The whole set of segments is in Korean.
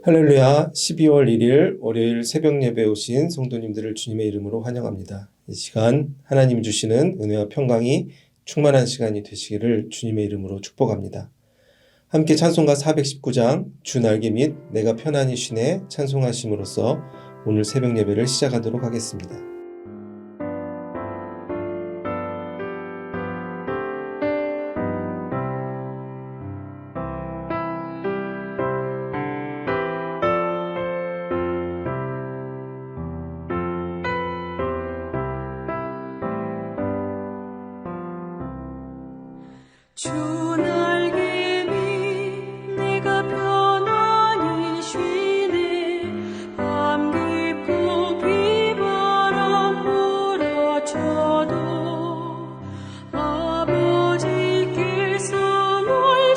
할렐루야, 12월 1일 월요일 새벽 예배에 오신 성도님들을 주님의 이름으로 환영합니다. 이 시간 하나님이 주시는 은혜와 평강이 충만한 시간이 되시기를 주님의 이름으로 축복합니다. 함께 찬송가 419장 주 날개 및 내가 편안히 쉬네 찬송하심으로써 오늘 새벽 예배를 시작하도록 하겠습니다. 주 날개 밑 내가 편안히 쉬네 밤 깊고 비바람 몰아쳐도 아버지께서 널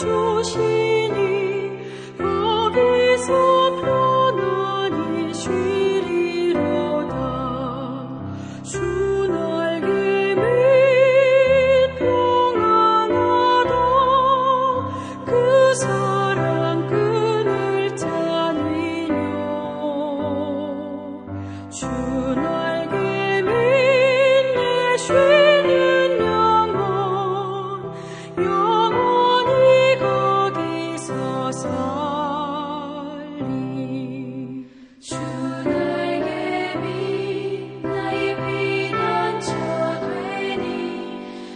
지켜주시니 거기서 편안히 쉬리로다. 주 날개 밑 그 사랑 끈을 짜니요. 주 날개 밑 내 쉬는 영원히 거기서 살리. 주 날개 밑 나의 피난처 되니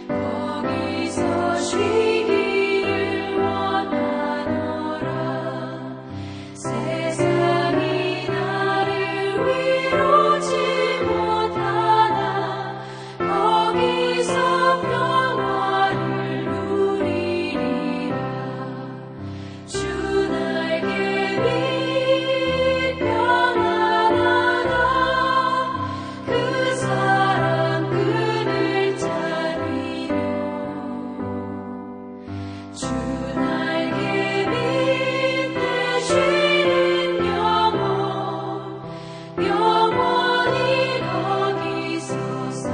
거기서 쉬기를 원하노라. 세상이 나를 위로치 못하나 거기서 평화를 누리리라. 주 날개 밑 평안하다. 그 사랑 끈을 짜리요. 주 날개 밑 내 쉬는 영원히 거기서 살리.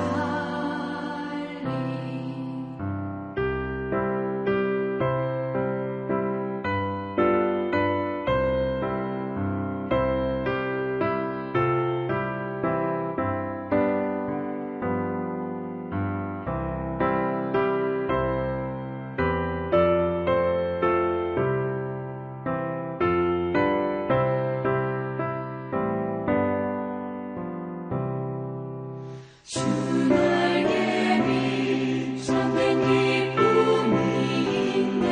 주 날개 밑 참된 기쁨이 있네.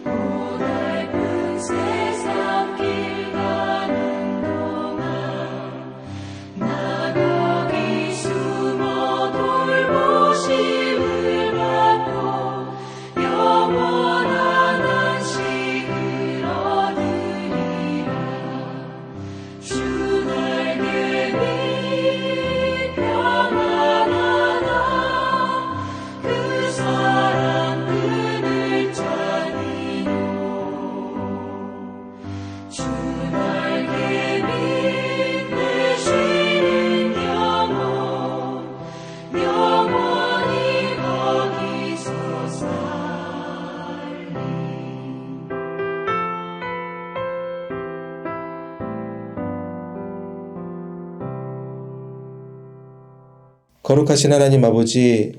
고달픈 세상 길 가는 동안 나 거기 숨어 돌보심을 받고 영원한 안식을 얻으리라. 주 날개 밑 평안하다. 그 사랑 끈을 짜리요. 주 날개 밑 내 쉬는 영원히 거기서 살리. 거룩하신 하나님 아버지,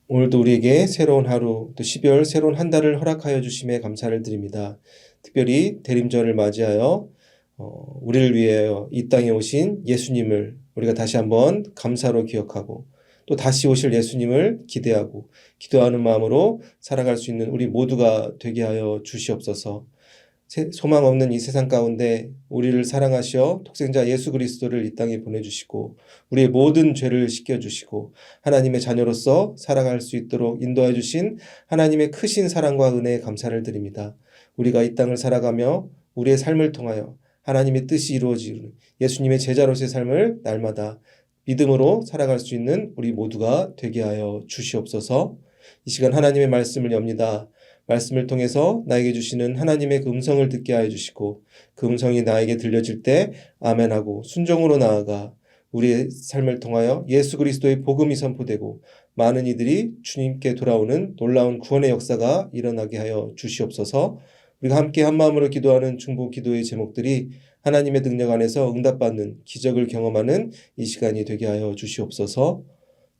오늘도 우리에게 새로운 하루, 또 12월 새로운 한 달을 허락하여 주심에 감사를 드립니다. 특별히 대림절을 맞이하여 우리를 위하여 이 땅에 오신 예수님을 우리가 다시 한번 감사로 기억하고 또 다시 오실 예수님을 기대하고 기도하는 마음으로 살아갈 수 있는 우리 모두가 되게 하여 주시옵소서. 소망 없는 이 세상 가운데 우리를 사랑하시어 독생자 예수 그리스도를 이 땅에 보내주시고 우리의 모든 죄를 씻겨주시고 하나님의 자녀로서 살아갈 수 있도록 인도해 주신 하나님의 크신 사랑과 은혜에 감사를 드립니다. 우리가 이 땅을 살아가며 우리의 삶을 통하여 하나님의 뜻이 이루어지는 예수님의 제자로서의 삶을 날마다 믿음으로 살아갈 수 있는 우리 모두가 되게 하여 주시옵소서. 이 시간 하나님의 말씀을 엽니다. 말씀을 통해서 나에게 주시는 하나님의 그 음성을 듣게 하여 주시고 그 음성이 나에게 들려질 때 아멘하고 순종으로 나아가 우리의 삶을 통하여 예수 그리스도의 복음이 선포되고 많은 이들이 주님께 돌아오는 놀라운 구원의 역사가 일어나게 하여 주시옵소서. 우리가 함께 한마음으로 기도하는 중보 기도의 제목들이 하나님의 능력 안에서 응답받는 기적을 경험하는 이 시간이 되게 하여 주시옵소서.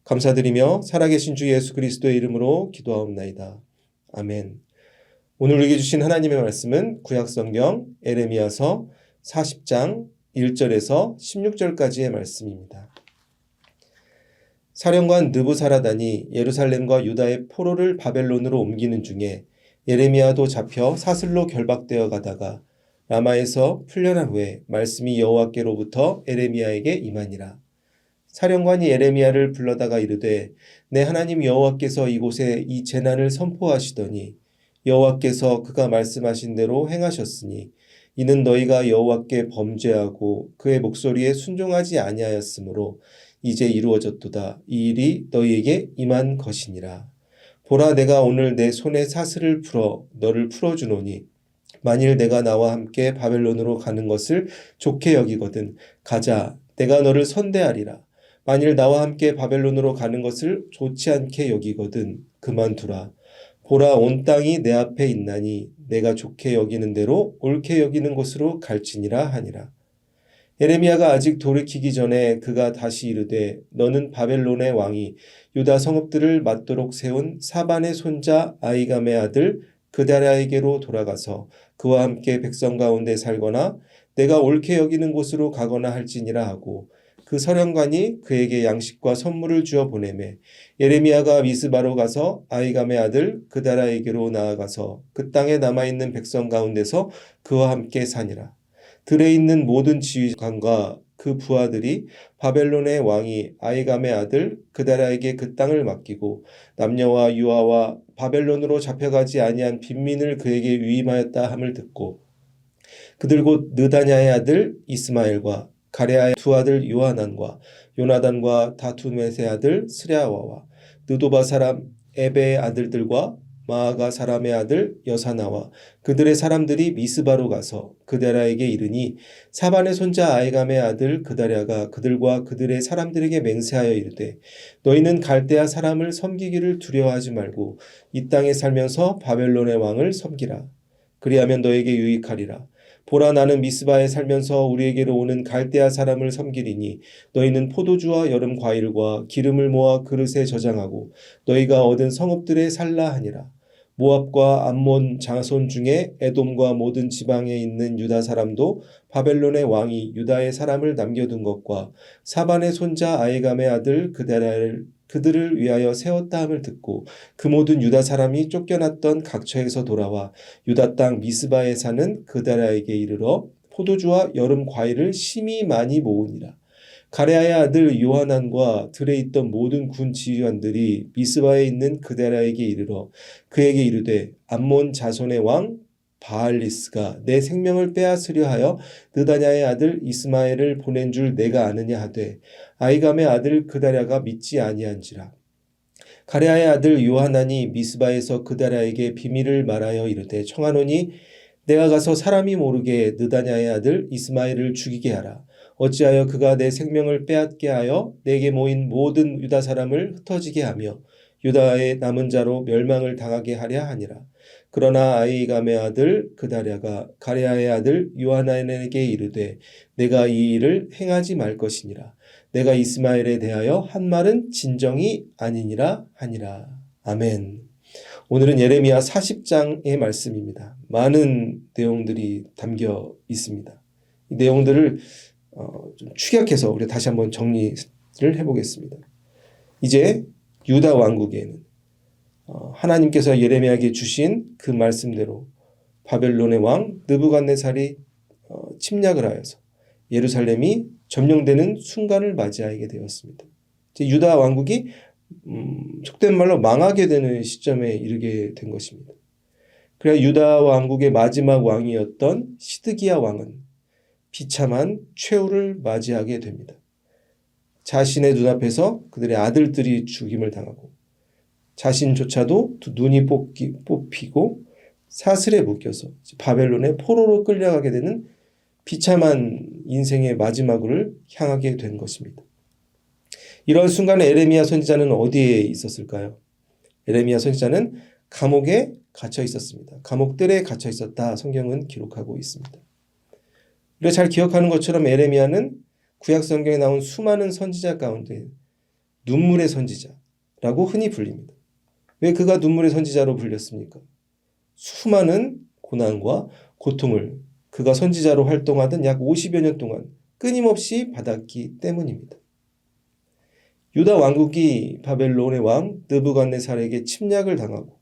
감사드리며 살아계신 주 예수 그리스도의 이름으로 기도하옵나이다. 아멘. 오늘 우리에게 주신 하나님의 말씀은 구약성경 에레미야서 40장 1절에서 16절까지의 말씀입니다. 사령관 느부사라단이 예루살렘과 유다의 포로를 바벨론으로 옮기는 중에 예레미야도 잡혀 사슬로 결박되어 가다가 라마에서 풀려난 후에 말씀이 여호와께로부터 에레미야에게 임하니라. 사령관이 에레미야를 불러다가 이르되 내 하나님 여호와께서 이곳에 이 재난을 선포하시더니 여호와께서 그가 말씀하신 대로 행하셨으니 이는 너희가 여호와께 범죄하고 그의 목소리에 순종하지 아니하였으므로 이제 이루어졌도다. 이 일이 너희에게 임한 것이니라. 보라, 내가 오늘 내 손에 사슬을 풀어 너를 풀어주노니 만일 내가 나와 함께 바벨론으로 가는 것을 좋게 여기거든 가자, 내가 너를 선대하리라. 만일 나와 함께 바벨론으로 가는 것을 좋지 않게 여기거든 그만두라. 보라, 온 땅이 내 앞에 있나니 내가 좋게 여기는 대로 옳게 여기는 곳으로 갈지니라 하니라. 예레미야가 아직 돌이키기 전에 그가 다시 이르되 너는 바벨론의 왕이 유다 성읍들을 맞도록 세운 사반의 손자 아이감의 아들 그다랴에게로 돌아가서 그와 함께 백성 가운데 살거나 내가 옳게 여기는 곳으로 가거나 할지니라 하고 그 서령관이 그에게 양식과 선물을 주어 보내매 예레미야가 미스바로 가서 아이감의 아들 그다랴에게로 나아가서 그 땅에 남아있는 백성 가운데서 그와 함께 사니라. 들에 있는 모든 지휘관과 그 부하들이 바벨론의 왕이 아이감의 아들 그다랴에게 그 땅을 맡기고 남녀와 유아와 바벨론으로 잡혀가지 아니한 빈민을 그에게 위임하였다 함을 듣고 그들 곧 느다냐의 아들 이스마엘과 가레아의 두 아들 요하난과 요나단과 다투멧의 아들 스랴와와 느도바 사람 에베의 아들들과 마아가 사람의 아들 여사나와 그들의 사람들이 미스바로 가서 그다랴에게 이르니 사반의 손자 아이감의 아들 그다랴가 그들과 그들의 사람들에게 맹세하여 이르되 너희는 갈대아 사람을 섬기기를 두려워하지 말고 이 땅에 살면서 바벨론의 왕을 섬기라. 그리하면 너에게 유익하리라. 보라, 나는 미스바에 살면서 우리에게로 오는 갈대아 사람을 섬기리니 너희는 포도주와 여름 과일과 기름을 모아 그릇에 저장하고 너희가 얻은 성읍들에 살라 하니라. 모압과 암몬 자손 중에 에돔과 모든 지방에 있는 유다 사람도 바벨론의 왕이 유다의 사람을 남겨둔 것과 사반의 손자 아이감의 아들 그들을 위하여 세웠다 함을 듣고 그 모든 유다 사람이 쫓겨났던 각처에서 돌아와 유다 땅 미스바에 사는 그다랴에게 이르러 포도주와 여름 과일을 심히 많이 모으니라. 가레아의 아들 요하난과 들에 있던 모든 군 지휘관들이 미스바에 있는 그다랴에게 이르러 그에게 이르되 암몬 자손의 왕 바알리스가 내 생명을 빼앗으려 하여 느다냐의 아들 이스마엘을 보낸 줄 내가 아느냐 하되 아이감의 아들 그다랴가 믿지 아니한지라. 가레아의 아들 요하난이 미스바에서 그다랴에게 비밀을 말하여 이르되 청하노니 내가 가서 사람이 모르게 느다냐의 아들 이스마엘을 죽이게 하라. 어찌하여 그가 내 생명을 빼앗게 하여 내게 모인 모든 유다 사람을 흩어지게 하며 유다의 남은 자로 멸망을 당하게 하려 하니라. 그러나 아이감의 아들 그다랴가 가레아의 아들 요하난에게 이르되 내가 이 일을 행하지 말 것이니라. 내가 이스마엘에 대하여 한 말은 진정이 아니니라 하니라. 아멘. 오늘은 예레미야 40장의 말씀입니다. 많은 내용들이 담겨 있습니다. 이 내용들을 좀 축약해서 우리가 다시 한번 정리를 해보겠습니다. 이제 유다 왕국에는 하나님께서 예레미야에게 주신 그 말씀대로 바벨론의 왕 느부갓네살이 침략을 하여서 예루살렘이 점령되는 순간을 맞이하게 되었습니다. 이제 유다 왕국이 속된 말로 망하게 되는 시점에 이르게 된 것입니다. 그래야 유다 왕국의 마지막 왕이었던 시드기야 왕은 비참한 최후를 맞이하게 됩니다. 자신의 눈앞에서 그들의 아들들이 죽임을 당하고 자신조차도 눈이 뽑히고 사슬에 묶여서 바벨론의 포로로 끌려가게 되는 비참한 인생의 마지막을 향하게 된 것입니다. 이런 순간에 에레미야 선지자는 어디에 있었을까요? 에레미야 선지자는 감옥에 갇혀 있었습니다. 감옥들에 갇혀 있었다. 성경은 기록하고 있습니다. 우리가 잘 기억하는 것처럼 에레미야는 구약 성경에 나온 수많은 선지자 가운데 눈물의 선지자라고 흔히 불립니다. 왜 그가 눈물의 선지자로 불렸습니까? 수많은 고난과 고통을 그가 선지자로 활동하던 약 50여 년 동안 끊임없이 받았기 때문입니다. 유다 왕국이 바벨론의 왕 느부갓네살에게 침략을 당하고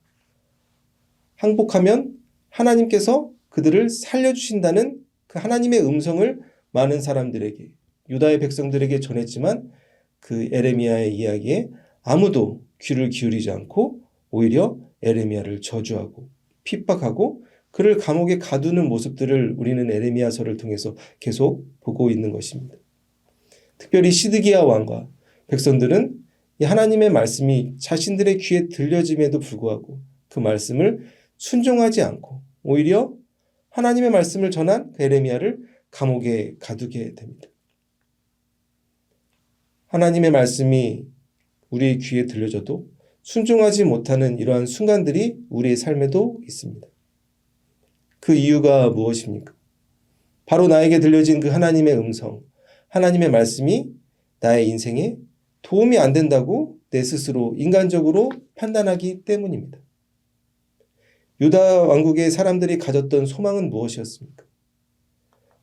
항복하면 하나님께서 그들을 살려주신다는 그 하나님의 음성을 많은 사람들에게, 유다의 백성들에게 전했지만 그 에레미야의 이야기에 아무도 귀를 기울이지 않고 오히려 에레미야를 저주하고 핍박하고 그를 감옥에 가두는 모습들을 우리는 에레미야서를 통해서 계속 보고 있는 것입니다. 특별히 시드기야 왕과 백성들은 이 하나님의 말씀이 자신들의 귀에 들려짐에도 불구하고 그 말씀을 순종하지 않고 오히려 하나님의 말씀을 전한 에레미야를 감옥에 가두게 됩니다. 하나님의 말씀이 우리의 귀에 들려져도 순종하지 못하는 이러한 순간들이 우리의 삶에도 있습니다. 그 이유가 무엇입니까? 바로 나에게 들려진 그 하나님의 음성, 하나님의 말씀이 나의 인생에 도움이 안 된다고 내 스스로 인간적으로 판단하기 때문입니다. 유다 왕국의 사람들이 가졌던 소망은 무엇이었습니까?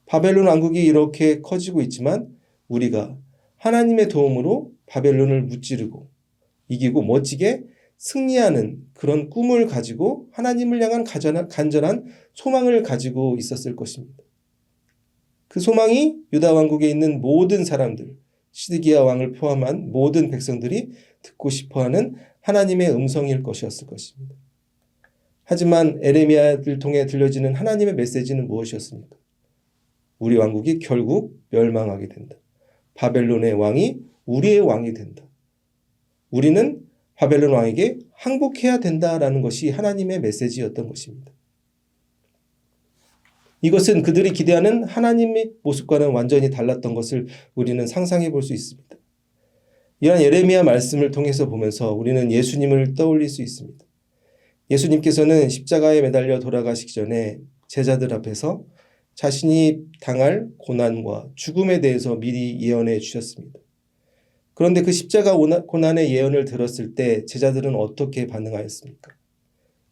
바벨론 왕국이 이렇게 커지고 있지만 우리가 하나님의 도움으로 바벨론을 무찌르고 이기고 멋지게 승리하는 그런 꿈을 가지고 하나님을 향한 간절한 소망을 가지고 있었을 것입니다. 그 소망이 유다 왕국에 있는 모든 사람들, 시드기야 왕을 포함한 모든 백성들이 듣고 싶어하는 하나님의 음성일 것이었을 것입니다. 하지만 에레미야를 통해 들려지는 하나님의 메시지는 무엇이었습니까? 우리 왕국이 결국 멸망하게 된다. 바벨론의 왕이 우리의 왕이 된다. 우리는 바벨론 왕에게 항복해야 된다라는 것이 하나님의 메시지였던 것입니다. 이것은 그들이 기대하는 하나님의 모습과는 완전히 달랐던 것을 우리는 상상해 볼 수 있습니다. 이러한 예레미야 말씀을 통해서 보면서 우리는 예수님을 떠올릴 수 있습니다. 예수님께서는 십자가에 매달려 돌아가시기 전에 제자들 앞에서 자신이 당할 고난과 죽음에 대해서 미리 예언해 주셨습니다. 그런데 그 십자가 고난의 예언을 들었을 때 제자들은 어떻게 반응하였습니까?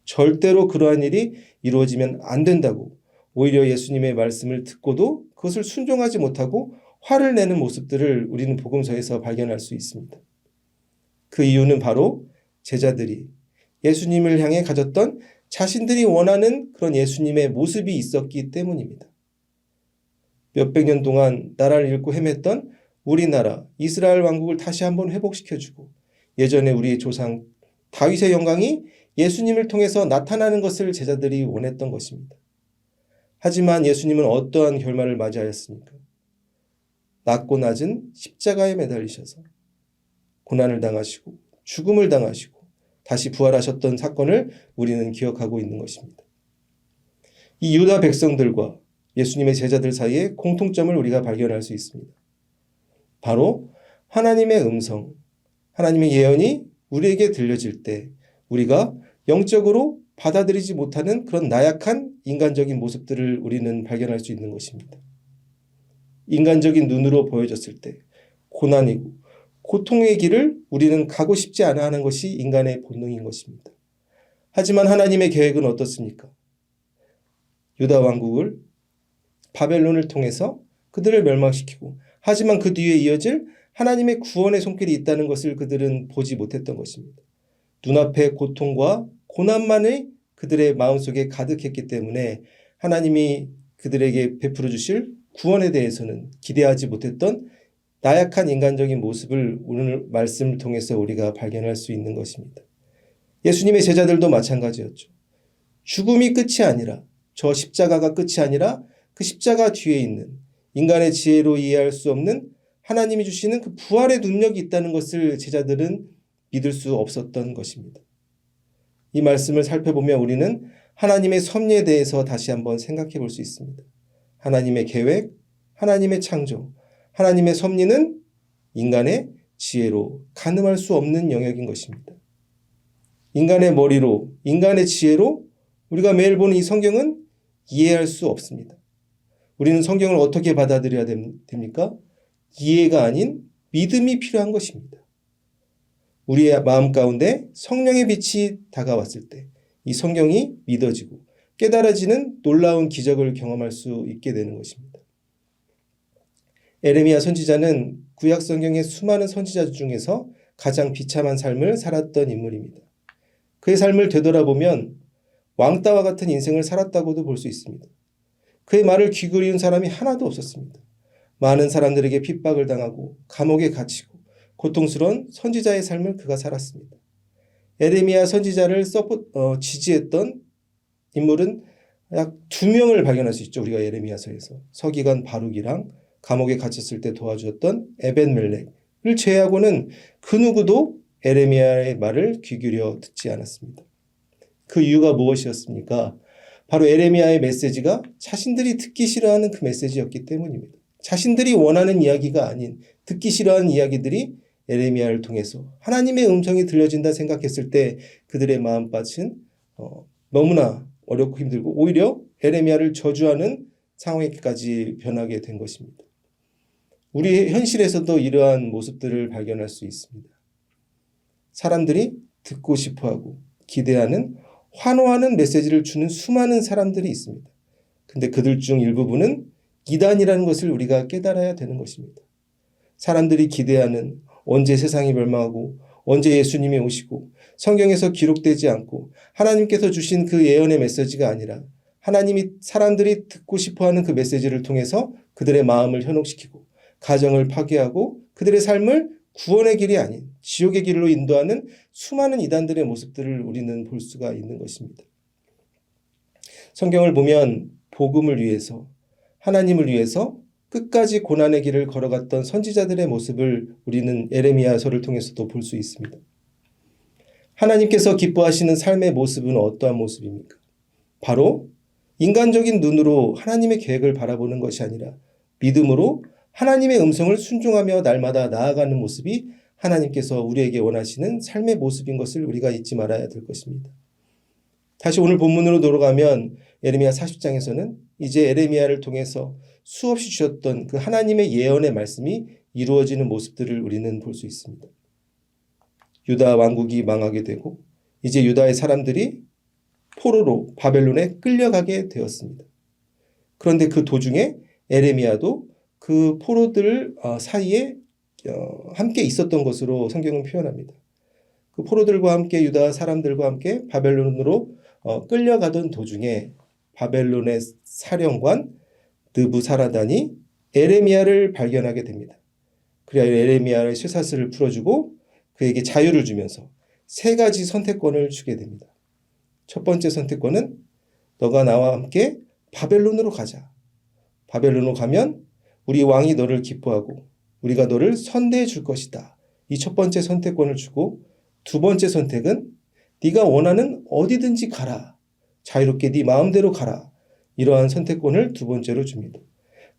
절대로 그러한 일이 이루어지면 안 된다고 오히려 예수님의 말씀을 듣고도 그것을 순종하지 못하고 화를 내는 모습들을 우리는 복음서에서 발견할 수 있습니다. 그 이유는 바로 제자들이 예수님을 향해 가졌던 자신들이 원하는 그런 예수님의 모습이 있었기 때문입니다. 몇백 년 동안 나라를 잃고 헤맸던 우리나라 이스라엘 왕국을 다시 한번 회복시켜주고 예전에 우리의 조상 다윗의 영광이 예수님을 통해서 나타나는 것을 제자들이 원했던 것입니다. 하지만 예수님은 어떠한 결말을 맞이하였습니까? 낮고 낮은 십자가에 매달리셔서 고난을 당하시고 죽음을 당하시고 다시 부활하셨던 사건을 우리는 기억하고 있는 것입니다. 이 유다 백성들과 예수님의 제자들 사이에 공통점을 우리가 발견할 수 있습니다. 바로 하나님의 음성, 하나님의 예언이 우리에게 들려질 때 우리가 영적으로 받아들이지 못하는 그런 나약한 인간적인 모습들을 우리는 발견할 수 있는 것입니다. 인간적인 눈으로 보여졌을 때 고난이고 고통의 길을 우리는 가고 싶지 않아 하는 것이 인간의 본능인 것입니다. 하지만 하나님의 계획은 어떻습니까? 유다 왕국을 바벨론을 통해서 그들을 멸망시키고 하지만 그 뒤에 이어질 하나님의 구원의 손길이 있다는 것을 그들은 보지 못했던 것입니다. 눈앞의 고통과 고난만이 그들의 마음속에 가득했기 때문에 하나님이 그들에게 베풀어 주실 구원에 대해서는 기대하지 못했던 나약한 인간적인 모습을 오늘 말씀을 통해서 우리가 발견할 수 있는 것입니다. 예수님의 제자들도 마찬가지였죠. 죽음이 끝이 아니라 저 십자가가 끝이 아니라 그 십자가 뒤에 있는 인간의 지혜로 이해할 수 없는 하나님이 주시는 그 부활의 능력이 있다는 것을 제자들은 믿을 수 없었던 것입니다. 이 말씀을 살펴보면 우리는 하나님의 섭리에 대해서 다시 한번 생각해 볼 수 있습니다. 하나님의 계획, 하나님의 창조, 하나님의 섭리는 인간의 지혜로 가늠할 수 없는 영역인 것입니다. 인간의 머리로, 인간의 지혜로 우리가 매일 보는 이 성경은 이해할 수 없습니다. 우리는 성경을 어떻게 받아들여야 됩니까? 이해가 아닌 믿음이 필요한 것입니다. 우리의 마음 가운데 성령의 빛이 다가왔을 때 이 성경이 믿어지고 깨달아지는 놀라운 기적을 경험할 수 있게 되는 것입니다. 에레미야 선지자는 구약 성경의 수많은 선지자 중에서 가장 비참한 삶을 살았던 인물입니다. 그의 삶을 되돌아보면 왕따와 같은 인생을 살았다고도 볼 수 있습니다. 그의 말을 귀 기울인 사람이 하나도 없었습니다. 많은 사람들에게 핍박을 당하고 감옥에 갇히고 고통스러운 선지자의 삶을 그가 살았습니다. 에레미야 선지자를 지지했던 인물은 약 2명을 발견할 수 있죠. 우리가 에레미야서에서 서기관 바룩이랑 감옥에 갇혔을 때 도와주었던 에벤멜렉을 제외하고는 그 누구도 에레미야의 말을 귀 기울여 듣지 않았습니다. 그 이유가 무엇이었습니까? 바로 에레미야의 메시지가 자신들이 듣기 싫어하는 그 메시지였기 때문입니다. 자신들이 원하는 이야기가 아닌 듣기 싫어하는 이야기들이 에레미야를 통해서 하나님의 음성이 들려진다 생각했을 때 그들의 마음밭은 너무나 어렵고 힘들고 오히려 에레미야를 저주하는 상황에까지 변하게 된 것입니다. 우리 현실에서도 이러한 모습들을 발견할 수 있습니다. 사람들이 듣고 싶어하고 기대하는 환호하는 메시지를 주는 수많은 사람들이 있습니다. 근데 그들 중 일부분은 이단이라는 것을 우리가 깨달아야 되는 것입니다. 사람들이 기대하는 언제 세상이 멸망하고 언제 예수님이 오시고 성경에서 기록되지 않고 하나님께서 주신 그 예언의 메시지가 아니라 하나님이 사람들이 듣고 싶어하는 그 메시지를 통해서 그들의 마음을 현혹시키고 가정을 파괴하고 그들의 삶을 구원의 길이 아닌 지옥의 길로 인도하는 수많은 이단들의 모습들을 우리는 볼 수가 있는 것입니다. 성경을 보면 복음을 위해서 하나님을 위해서 끝까지 고난의 길을 걸어갔던 선지자들의 모습을 우리는 에레미야서를 통해서도 볼 수 있습니다. 하나님께서 기뻐하시는 삶의 모습은 어떠한 모습입니까? 바로 인간적인 눈으로 하나님의 계획을 바라보는 것이 아니라 믿음으로 하나님의 음성을 순종하며 날마다 나아가는 모습이 하나님께서 우리에게 원하시는 삶의 모습인 것을 우리가 잊지 말아야 될 것입니다. 다시 오늘 본문으로 돌아가면 에레미야 40장에서는 이제 에레미야를 통해서 수없이 주셨던 그 하나님의 예언의 말씀이 이루어지는 모습들을 우리는 볼 수 있습니다. 유다 왕국이 망하게 되고 이제 유다의 사람들이 포로로 바벨론에 끌려가게 되었습니다. 그런데 그 도중에 에레미야도 그 포로들 사이에 함께 있었던 것으로 성경은 표현합니다. 그 포로들과 함께 유다 사람들과 함께 바벨론으로 끌려가던 도중에 바벨론의 사령관 느부사라단이 에레미야를 발견하게 됩니다. 그래야 에레미야의 쇠사슬을 풀어주고 그에게 자유를 주면서 3가지 선택권을 주게 됩니다. 첫 번째 선택권은 너가 나와 함께 바벨론으로 가자. 바벨론으로 가면 우리 왕이 너를 기뻐하고 우리가 너를 선대해 줄 것이다. 이 첫 번째 선택권을 주고 두 번째 선택은 네가 원하는 어디든지 가라. 자유롭게 네 마음대로 가라. 이러한 선택권을 두 번째로 줍니다.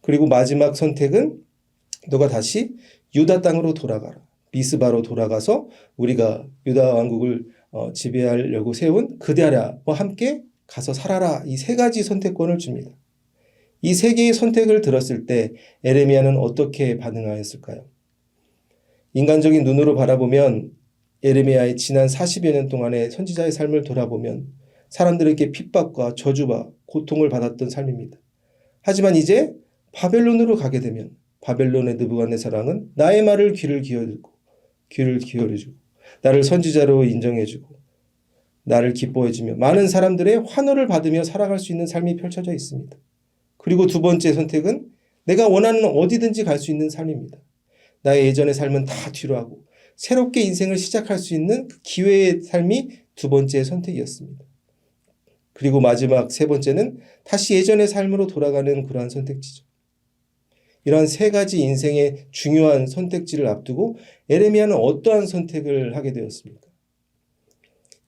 그리고 마지막 선택은 너가 다시 유다 땅으로 돌아가라. 미스바로 돌아가서 우리가 유다 왕국을 지배하려고 세운 그대라와 함께 가서 살아라. 이 3가지 선택권을 줍니다. 이 3개의 선택을 들었을 때 에레미야는 어떻게 반응하였을까요? 인간적인 눈으로 바라보면 에레미야의 지난 40여 년 동안의 선지자의 삶을 돌아보면 사람들에게 핍박과 저주와 고통을 받았던 삶입니다. 하지만 이제 바벨론으로 가게 되면 바벨론의 느부갓네살왕은 나의 말을 귀를 기울여주고 나를 선지자로 인정해주고 나를 기뻐해주며 많은 사람들의 환호를 받으며 살아갈 수 있는 삶이 펼쳐져 있습니다. 그리고 두 번째 선택은 내가 원하는 어디든지 갈 수 있는 삶입니다. 나의 예전의 삶은 다 뒤로 하고 새롭게 인생을 시작할 수 있는 그 기회의 삶이 두 번째 선택이었습니다. 그리고 마지막 3번째는 다시 예전의 삶으로 돌아가는 그러한 선택지죠. 이러한 3가지 인생의 중요한 선택지를 앞두고 에레미야는 어떠한 선택을 하게 되었습니까?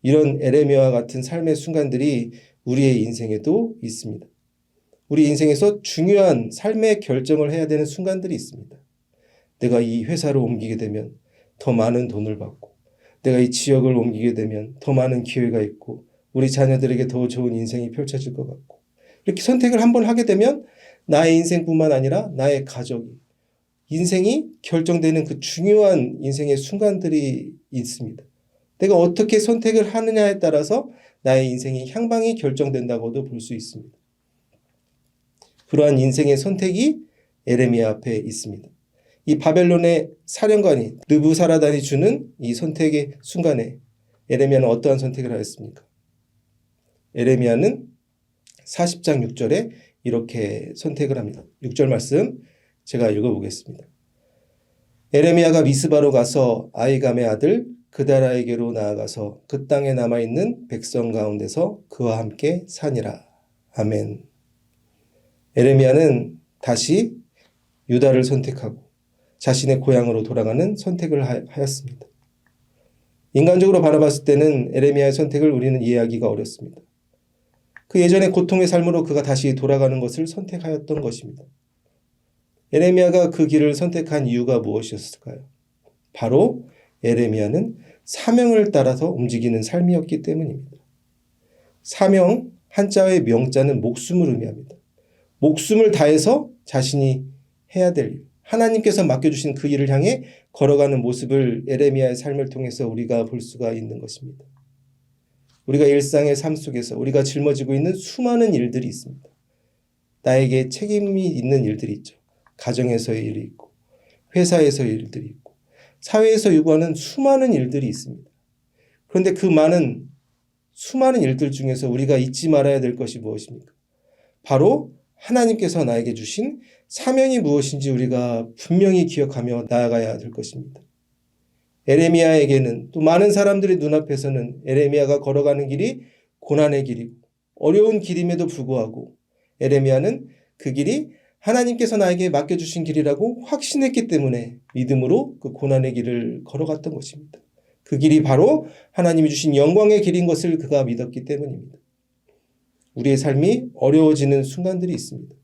이런 에레미야와 같은 삶의 순간들이 우리의 인생에도 있습니다. 우리 인생에서 중요한 삶의 결정을 해야 되는 순간들이 있습니다. 내가 이 회사로 옮기게 되면 더 많은 돈을 받고 내가 이 지역을 옮기게 되면 더 많은 기회가 있고 우리 자녀들에게 더 좋은 인생이 펼쳐질 것 같고 이렇게 선택을 한번 하게 되면 나의 인생뿐만 아니라 나의 가족이 인생이 결정되는 그 중요한 인생의 순간들이 있습니다. 내가 어떻게 선택을 하느냐에 따라서 나의 인생의 향방이 결정된다고도 볼 수 있습니다. 그러한 인생의 선택이 에레미야 앞에 있습니다. 이 바벨론의 사령관이 느부사라단이 주는 이 선택의 순간에 에레미야는 어떠한 선택을 하였습니까? 에레미야는 40장 6절에 이렇게 선택을 합니다. 6절 말씀 제가 읽어보겠습니다. 에레미야가 미스바로 가서 아이감의 아들 그다라에게로 나아가서 그 땅에 남아있는 백성 가운데서 그와 함께 사니라. 아멘. 에레미야는 다시 유다를 선택하고 자신의 고향으로 돌아가는 선택을 하였습니다. 인간적으로 바라봤을 때는 에레미야의 선택을 우리는 이해하기가 어렵습니다. 그 예전의 고통의 삶으로 그가 다시 돌아가는 것을 선택하였던 것입니다. 에레미야가 그 길을 선택한 이유가 무엇이었을까요? 바로 에레미야는 사명을 따라서 움직이는 삶이었기 때문입니다. 사명, 한자의 명자는 목숨을 의미합니다. 목숨을 다해서 자신이 해야 될 일, 하나님께서 맡겨주신 그 일을 향해 걸어가는 모습을 에레미야의 삶을 통해서 우리가 볼 수가 있는 것입니다. 우리가 일상의 삶 속에서 우리가 짊어지고 있는 수많은 일들이 있습니다. 나에게 책임이 있는 일들이 있죠. 가정에서의 일이 있고 회사에서의 일들이 있고 사회에서 요구하는 수많은 일들이 있습니다. 그런데 그 수많은 일들 중에서 우리가 잊지 말아야 될 것이 무엇입니까? 바로 하나님께서 나에게 주신 사명이 무엇인지 우리가 분명히 기억하며 나아가야 될 것입니다. 에레미야에게는 또 많은 사람들의 눈앞에서는 에레미야가 걸어가는 길이 고난의 길이고 어려운 길임에도 불구하고 에레미야는 그 길이 하나님께서 나에게 맡겨주신 길이라고 확신했기 때문에 믿음으로 그 고난의 길을 걸어갔던 것입니다. 그 길이 바로 하나님이 주신 영광의 길인 것을 그가 믿었기 때문입니다. 우리의 삶이 어려워지는 순간들이 있습니다.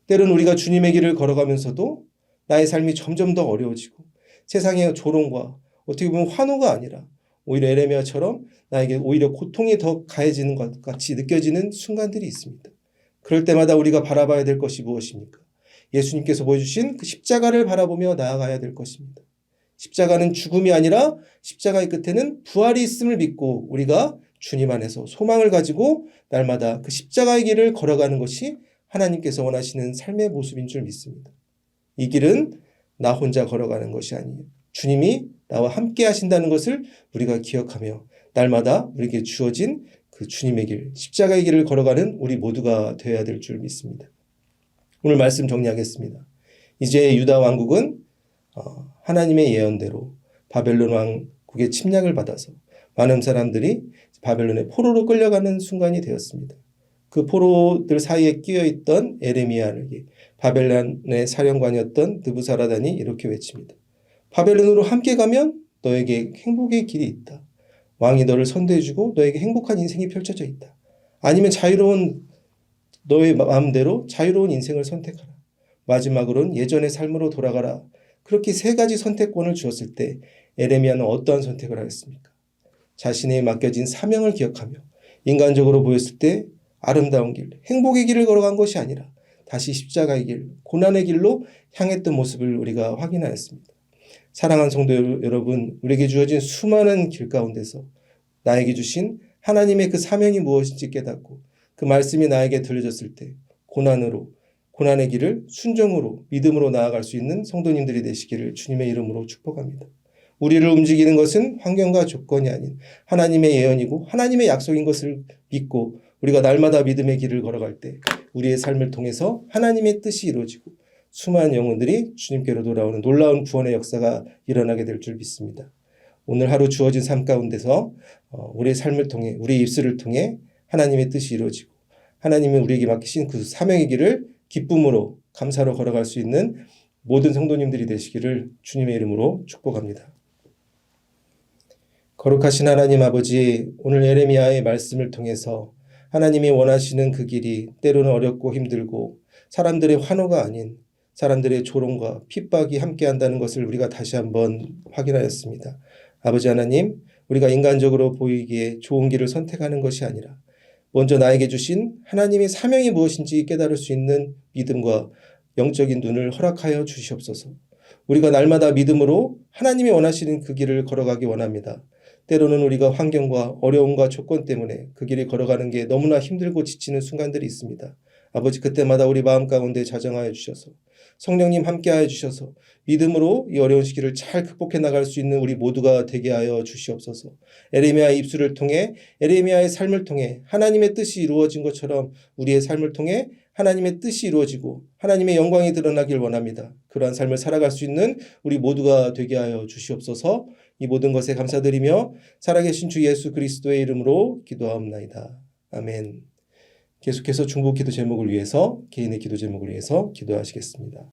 때로는 우리가 주님의 길을 걸어가면서도 나의 삶이 점점 더 어려워지고 세상의 조롱과 어떻게 보면 환호가 아니라 오히려 에레미야처럼 나에게 오히려 고통이 더 가해지는 것 같이 느껴지는 순간들이 있습니다. 그럴 때마다 우리가 바라봐야 될 것이 무엇입니까? 예수님께서 보여주신 그 십자가를 바라보며 나아가야 될 것입니다. 십자가는 죽음이 아니라 십자가의 끝에는 부활이 있음을 믿고 우리가 주님 안에서 소망을 가지고 날마다 그 십자가의 길을 걸어가는 것이 하나님께서 원하시는 삶의 모습인 줄 믿습니다. 이 길은 나 혼자 걸어가는 것이 아니에요. 주님이 나와 함께 하신다는 것을 우리가 기억하며 날마다 우리에게 주어진 그 주님의 길, 십자가의 길을 걸어가는 우리 모두가 되어야 될 줄 믿습니다. 오늘 말씀 정리하겠습니다. 이제 유다 왕국은 하나님의 예언대로 바벨론 왕국의 침략을 받아서 많은 사람들이 바벨론의 포로로 끌려가는 순간이 되었습니다. 그 포로들 사이에 끼어있던 에레미야에게 바벨론의 사령관이었던 느부사라단이 이렇게 외칩니다. 바벨론으로 함께 가면 너에게 행복의 길이 있다. 왕이 너를 선대해주고 너에게 행복한 인생이 펼쳐져 있다. 아니면 자유로운 너의 마음대로 자유로운 인생을 선택하라. 마지막으로는 예전의 삶으로 돌아가라. 그렇게 세 가지 선택권을 주었을 때 에레미야는 어떠한 선택을 하였습니까? 자신의 맡겨진 사명을 기억하며 인간적으로 보였을 때 아름다운 길, 행복의 길을 걸어간 것이 아니라 다시 십자가의 길, 고난의 길로 향했던 모습을 우리가 확인하였습니다. 사랑하는 성도 여러분, 우리에게 주어진 수많은 길 가운데서 나에게 주신 하나님의 그 사명이 무엇인지 깨닫고 그 말씀이 나에게 들려졌을 때 고난의 길을 순종으로 믿음으로 나아갈 수 있는 성도님들이 되시기를 주님의 이름으로 축복합니다. 우리를 움직이는 것은 환경과 조건이 아닌 하나님의 예언이고 하나님의 약속인 것을 믿고 우리가 날마다 믿음의 길을 걸어갈 때 우리의 삶을 통해서 하나님의 뜻이 이루어지고 수많은 영혼들이 주님께로 돌아오는 놀라운 구원의 역사가 일어나게 될 줄 믿습니다. 오늘 하루 주어진 삶 가운데서 우리의 삶을 통해 우리의 입술을 통해 하나님의 뜻이 이루어지고 하나님이 우리에게 맡기신 그 사명의 길을 기쁨으로 감사로 걸어갈 수 있는 모든 성도님들이 되시기를 주님의 이름으로 축복합니다. 거룩하신 하나님 아버지, 오늘 에레미야의 말씀을 통해서 하나님이 원하시는 그 길이 때로는 어렵고 힘들고 사람들의 환호가 아닌 사람들의 조롱과 핍박이 함께한다는 것을 우리가 다시 한번 확인하였습니다. 아버지 하나님, 우리가 인간적으로 보이기에 좋은 길을 선택하는 것이 아니라 먼저 나에게 주신 하나님의 사명이 무엇인지 깨달을 수 있는 믿음과 영적인 눈을 허락하여 주시옵소서. 우리가 날마다 믿음으로 하나님이 원하시는 그 길을 걸어가기 원합니다. 때로는 우리가 환경과 어려움과 조건 때문에 그 길을 걸어가는 게 너무나 힘들고 지치는 순간들이 있습니다. 아버지, 그때마다 우리 마음 가운데 자정하여 주셔서 성령님 함께하여 주셔서 믿음으로 이 어려운 시기를 잘 극복해 나갈 수 있는 우리 모두가 되게 하여 주시옵소서. 에레미야의 입술을 통해, 에레미야의 삶을 통해 하나님의 뜻이 이루어진 것처럼 우리의 삶을 통해 하나님의 뜻이 이루어지고 하나님의 영광이 드러나길 원합니다. 그러한 삶을 살아갈 수 있는 우리 모두가 되게 하여 주시옵소서. 이 모든 것에 감사드리며 살아계신 주 예수 그리스도의 이름으로 기도하옵나이다. 아멘. 계속해서 중보 기도 제목을 위해서, 개인의 기도 제목을 위해서 기도하시겠습니다.